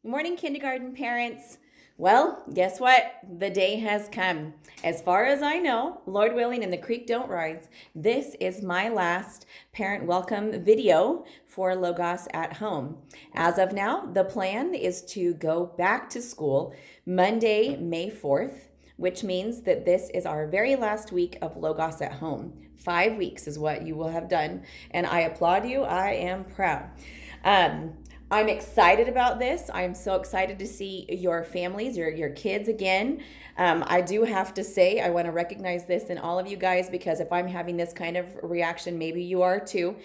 Morning, kindergarten parents. Well, guess what? The day has come. As far as I know, Lord willing and the creek don't rise, this is my last parent welcome video for Logos at Home. As of now, the plan is to go back to school Monday, May 4th, which means that this is our very last week of Logos at Home. 5 weeks is what you will have done, and I applaud you. I am proud. I'm excited about this. I'm so excited to see your families, your kids again. I do have to say, I want to recognize this in all of you guys, because if I'm having this kind of reaction, maybe you are too.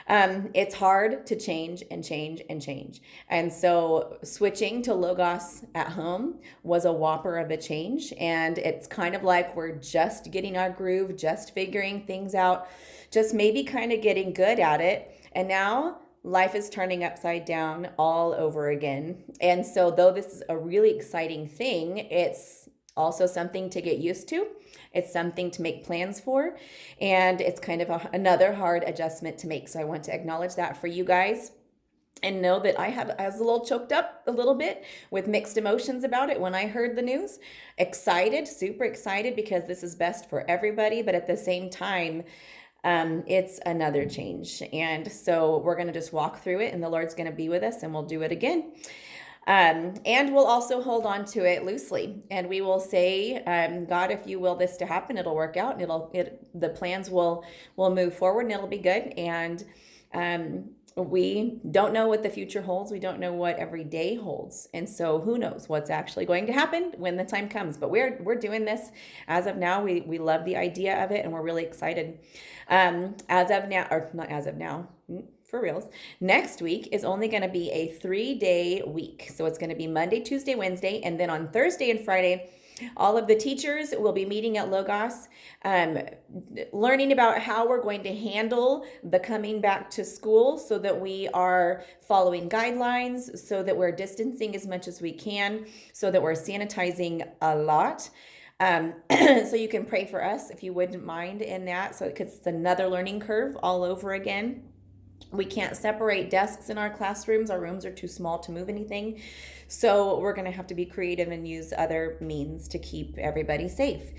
It's hard to change and change and change. And so switching to Logos at Home was a whopper of a change. And it's kind of like we're just getting our groove, just figuring things out, just maybe kind of getting good at it. And now life is turning upside down all over again. And so though this is a really exciting thing, it's also something to get used to. It's something to make plans for. And it's kind of another hard adjustment to make. So I want to acknowledge that for you guys. And know that I was a little choked up a little bit with mixed emotions about it when I heard the news. Excited, super excited, because this is best for everybody. But at the same time, it's another change. And so we're going to just walk through it, and the Lord's going to be with us, and we'll do it again. And we'll also hold on to it loosely, and we will say, God, if you will this to happen, it'll work out, and the plans will move forward, and it'll be good. And we don't know what the future holds. We don't know what every day holds. And so who knows what's actually going to happen when the time comes. But we're doing this as of now. We love the idea of it, and we're really excited. As of now, or not as of now, for reals, next week is only going to be a 3-day week. So it's going to be Monday, Tuesday, Wednesday, and then on Thursday and Friday, all of the teachers will be meeting at Logos, learning about how we're going to handle the coming back to school, so that we are following guidelines, so that we're distancing as much as we can, so that we're sanitizing a lot. So you can pray for us if you wouldn't mind in that. So it's another learning curve all over again. We can't separate desks in our classrooms. Our rooms are too small to move anything. So we're going to have to be creative and use other means to keep everybody safe.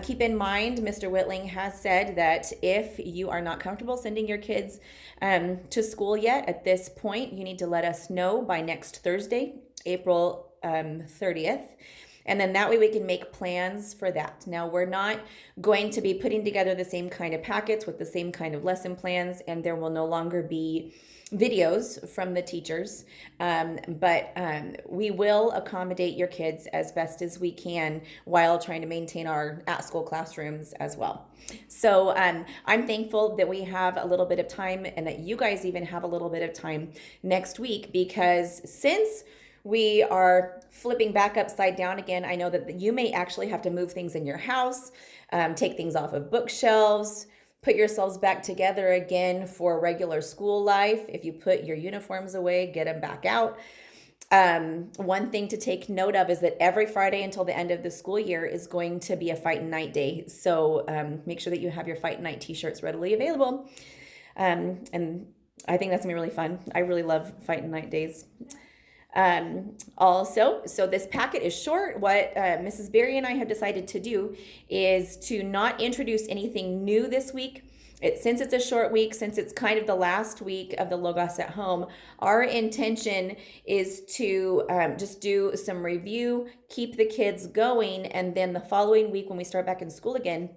Keep in mind, Mr. Whitling has said that if you are not comfortable sending your kids to school yet, at this point, you need to let us know by next Thursday, April 30th. And then that way we can make plans for that. Now, we're not going to be putting together the same kind of packets with the same kind of lesson plans, and there will no longer be videos from the teachers. But we will accommodate your kids as best as we can while trying to maintain our at-school classrooms as well. So I'm thankful that we have a little bit of time, and that you guys even have a little bit of time next week, because since we are flipping back upside down again, I know that you may actually have to move things in your house, take things off of bookshelves, put yourselves back together again for regular school life. If you put your uniforms away, get them back out. One thing to take note of is that every Friday until the end of the school year is going to be a Fight Night day. So make sure that you have your Fight Night t-shirts readily available. And I think that's gonna be really fun. I really love Fight Night days. Also, so this packet is short. What Mrs. Berry and I have decided to do is to not introduce anything new this week. Since it's a short week, since it's kind of the last week of the Logos at Home, our intention is to just do some review, keep the kids going, and then the following week when we start back in school again,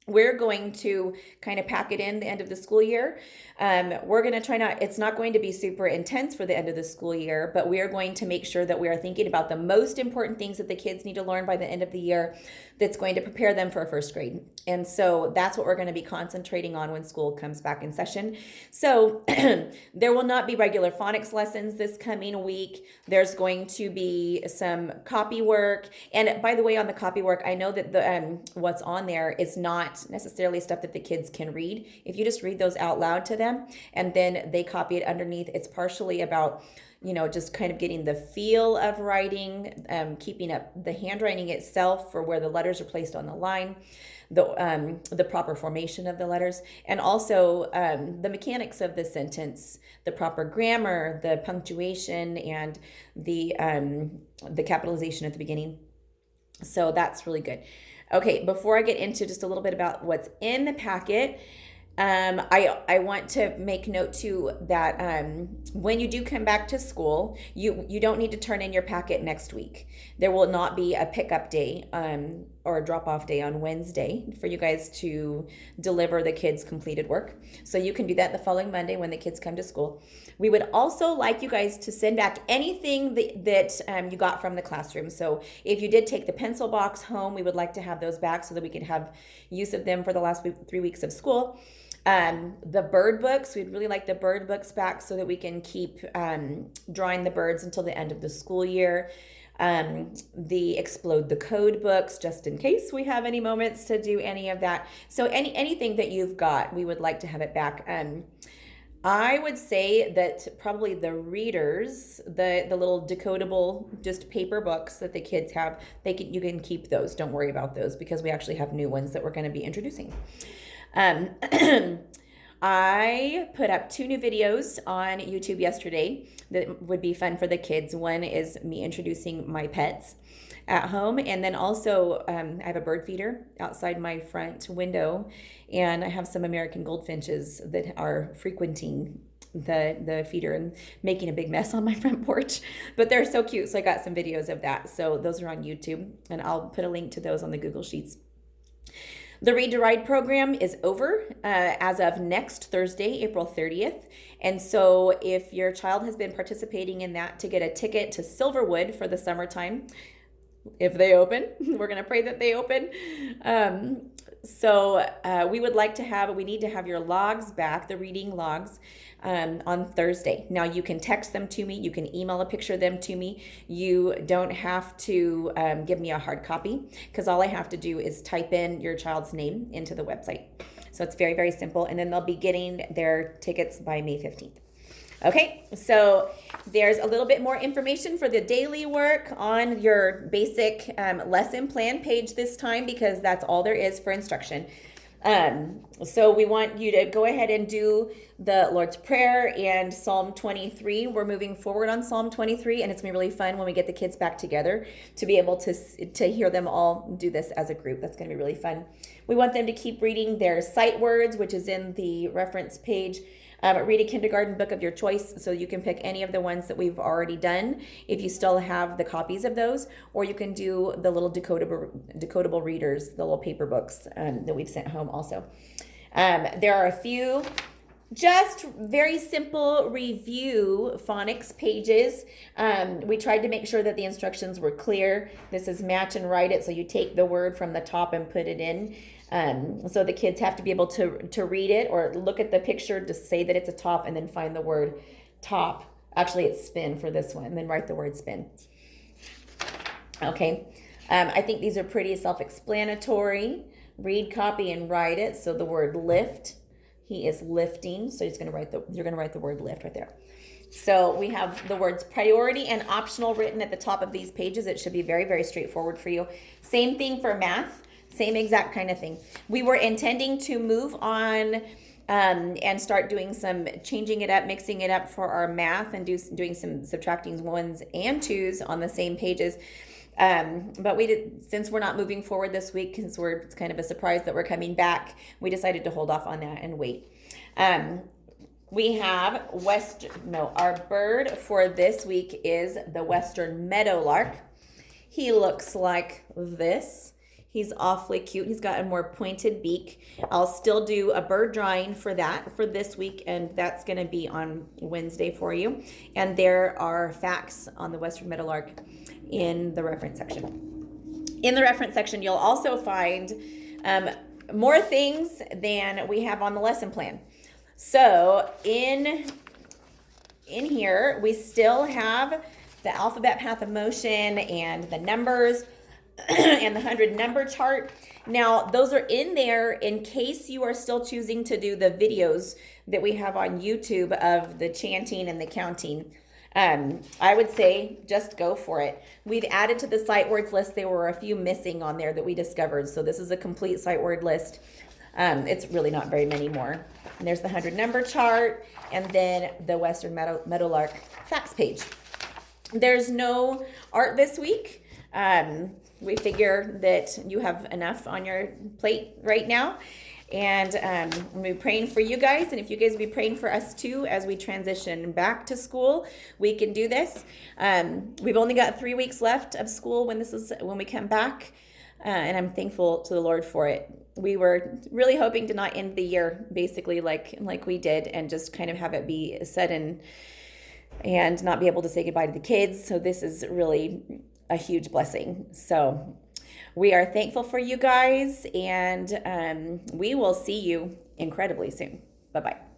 we're going to kind of pack it in the end of the school year. We're going to try it's not going to be super intense for the end of the school year, but we are going to make sure that we are thinking about the most important things that the kids need to learn by the end of the year that's going to prepare them for first grade. And so that's what we're going to be concentrating on when school comes back in session. So there will not be regular phonics lessons this coming week. There's going to be some copy work. And by the way, on the copy work, I know that the what's on there is not necessarily stuff that the kids can read. If you just read those out loud to them and then they copy it underneath, it's partially about just kind of getting the feel of writing, keeping up the handwriting itself for where the letters are placed on the line, the proper formation of the letters, and also the mechanics of the sentence, the proper grammar, the punctuation, and the capitalization at the beginning. So that's really good. Okay, before I get into just a little bit about what's in the packet, I want to make note too that when you do come back to school, you don't need to turn in your packet next week. There will not be a pickup day or a drop-off day on Wednesday for you guys to deliver the kids' completed work. So you can do that the following Monday when the kids come to school. We would also like you guys to send back anything that you got from the classroom. So if you did take the pencil box home, we would like to have those back so that we can have use of them for the last 3 weeks of school. The bird books, we'd really like the bird books back so that we can keep drawing the birds until the end of the school year. The Explode the Code books, just in case we have any moments to do any of that. So anything that you've got, we would like to have it back. I would say that probably the readers, the little decodable just paper books that the kids have, you can keep those. Don't worry about those because we actually have new ones that we're going to be introducing. I put up 2 new videos on YouTube yesterday that would be fun for the kids. One is me introducing my pets at home, and then also I have a bird feeder outside my front window, and I have some American goldfinches that are frequenting the feeder and making a big mess on my front porch, but they're so cute. So I got some videos of that. So those are on YouTube, and I'll put a link to those on the Google Sheets. The Read to Ride program is over as of next Thursday, April 30th. And so if your child has been participating in that to get a ticket to Silverwood for the summertime, if they open, we're going to pray that they open. We need to have your logs back, the reading logs, on Thursday. Now you can text them to me. You can email a picture of them to me. You don't have to give me a hard copy because all I have to do is type in your child's name into the website. So it's very, very simple. And then they'll be getting their tickets by May 15th. Okay, so there's a little bit more information for the daily work on your basic lesson plan page this time because that's all there is for instruction. So we want you to go ahead and do the Lord's Prayer and Psalm 23. We're moving forward on Psalm 23, and it's going to be really fun when we get the kids back together to be able to hear them all do this as a group. That's going to be really fun. We want them to keep reading their sight words, which is in the reference page. Read a kindergarten book of your choice, so you can pick any of the ones that we've already done if you still have the copies of those, or you can do the little decodable readers, the little paper books that we've sent home also. There are a few just very simple review phonics pages. We tried to make sure that the instructions were clear. This is match and write it, so you take the word from the top and put it in. So the kids have to be able to read it or look at the picture to say that it's a top and then find the word top. Actually, it's spin for this one, and then write the word spin. Okay. I think these are pretty self-explanatory. Read, copy, and write it. So the word lift, he is lifting. So you're going to write the word lift right there. So we have the words priority and optional written at the top of these pages. It should be very, very straightforward for you. Same thing for math. Same exact kind of thing. We were intending to move on and start doing some changing it up, mixing it up for our math and doing some subtracting 1s and 2s on the same pages. But since we're not moving forward this week, because it's kind of a surprise that we're coming back, we decided to hold off on that and wait. We have our bird for this week is the Western Meadowlark. He looks like this. He's awfully cute. He's got a more pointed beak. I'll still do a bird drawing for that for this week, and that's going to be on Wednesday for you. And there are facts on the Western Meadowlark in the reference section. In the reference section, you'll also find more things than we have on the lesson plan. So in here, we still have the alphabet path of motion and the numbers and the 100 number chart. Now, those are in there in case you are still choosing to do the videos that we have on YouTube of the chanting and the counting. I would say just go for it. We've added to the sight words list. There were a few missing on there that we discovered. So this is a complete sight word list. It's really not very many more. And there's the 100 number chart and then the Western Meadowlark facts page. There's no art this week. We figure that you have enough on your plate right now. And we'll be praying for you guys. And if you guys will be praying for us too as we transition back to school, we can do this. We've only got 3 weeks left of school when we come back. And I'm thankful to the Lord for it. We were really hoping to not end the year basically like we did and just kind of have it be sudden and not be able to say goodbye to the kids. So this is really a huge blessing. So we are thankful for you guys, and we will see you incredibly soon. Bye-bye.